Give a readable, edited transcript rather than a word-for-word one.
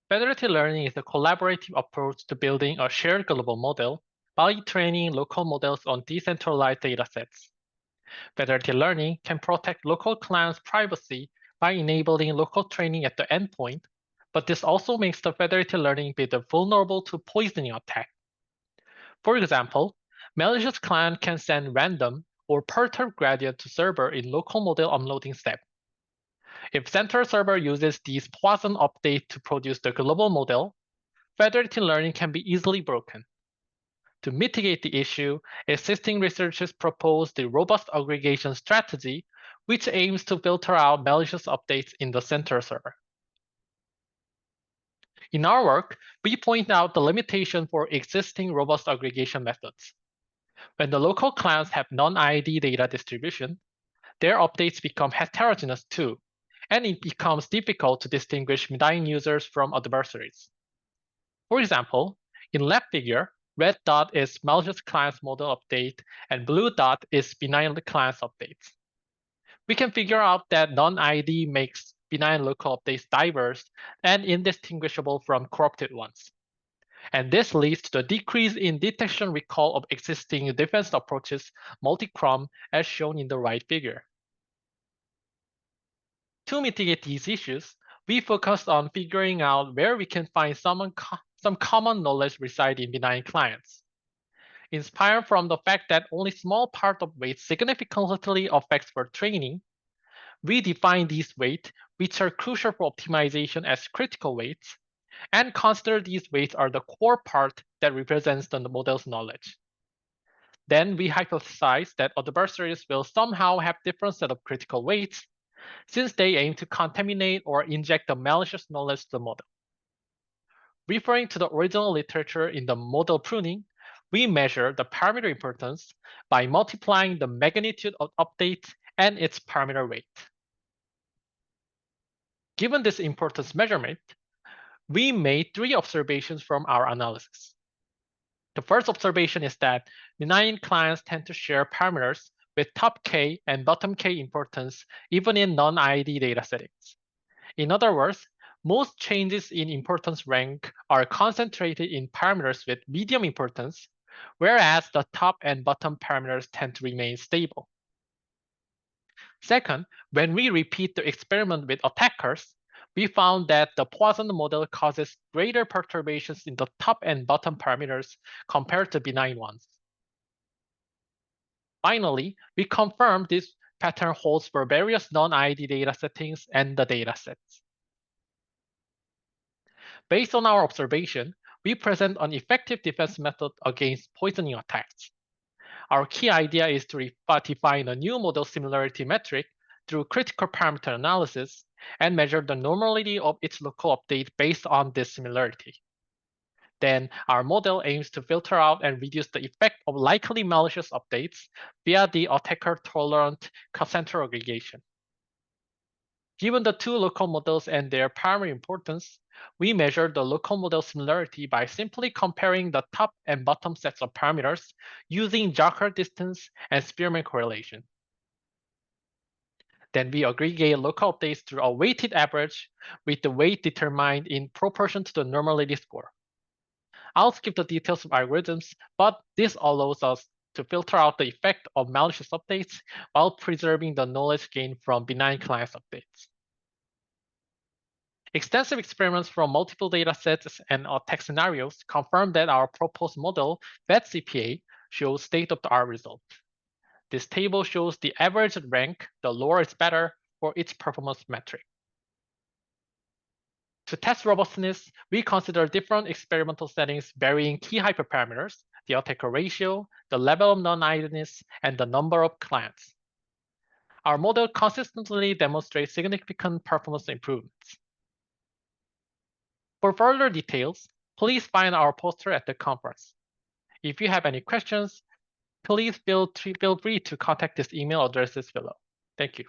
Federated learning is a collaborative approach to building a shared global model by training local models on decentralized datasets. Federated learning can protect local clients' privacy by enabling local training at the endpoint, but this also makes the federated learning bit vulnerable to poisoning attack. For example, malicious client can send random or perturbed gradient to server in local model uploading step. If central server uses these Poisson updates to produce the global model, federated learning can be easily broken. To mitigate the issue, existing researchers propose the robust aggregation strategy, which aims to filter out malicious updates in the center server. In our work, we point out the limitation for existing robust aggregation methods. When the local clients have non-ID data distribution, their updates become heterogeneous too, and it becomes difficult to distinguish benign users from adversaries. For example, in left figure, red dot is malicious client's model update, and blue dot is benign client's updates. We can figure out that non-ID makes benign local updates diverse and indistinguishable from corrupted ones. And this leads to a decrease in detection recall of existing defense approaches, multi-crom, as shown in the right figure. To mitigate these issues, we focused on figuring out where we can find some common knowledge reside in benign clients. Inspired from the fact that only small part of weight significantly affects for training, we define these weights, which are crucial for optimization, as critical weights, and consider these weights are the core part that represents the model's knowledge. Then we hypothesize that adversaries will somehow have different set of critical weights, since they aim to contaminate or inject the malicious knowledge to the model. Referring to the original literature in the model pruning, we measure the parameter importance by multiplying the magnitude of updates and its parameter weight. Given this importance measurement, we made 3 observations from our analysis. The first observation is that benign clients tend to share parameters with top K and bottom K importance even in non-ID data settings. In other words, most changes in importance rank are concentrated in parameters with medium importance, whereas the top and bottom parameters tend to remain stable. Second, when we repeat the experiment with attackers, we found that the Poisson model causes greater perturbations in the top and bottom parameters compared to benign ones. Finally, we confirmed this pattern holds for various non-ID data settings and the datasets. Based on our observation, we present an effective defense method against poisoning attacks. Our key idea is to define a new model similarity metric through critical parameter analysis and measure the normality of its local update based on this similarity. Then our model aims to filter out and reduce the effect of likely malicious updates via the attacker-tolerant center aggregation. Given the 2 local models and their primary importance, we measure the local model similarity by simply comparing the top and bottom sets of parameters using Jacquard distance and Spearman correlation. Then we aggregate local updates through a weighted average with the weight determined in proportion to the normality score. I'll skip the details of algorithms, but this allows us to filter out the effect of malicious updates while preserving the knowledge gained from benign client updates. Extensive experiments from multiple datasets and attack scenarios confirm that our proposed model, FedCPA, shows state-of-the-art results. This table shows the average rank, the lower is better, for each performance metric. To test robustness, we consider different experimental settings varying key hyperparameters, the attacker ratio, the level of non-idleness, and the number of clients. Our model consistently demonstrates significant performance improvements. For further details, please find our poster at the conference. If you have any questions, please feel free to contact these email addresses below. Thank you.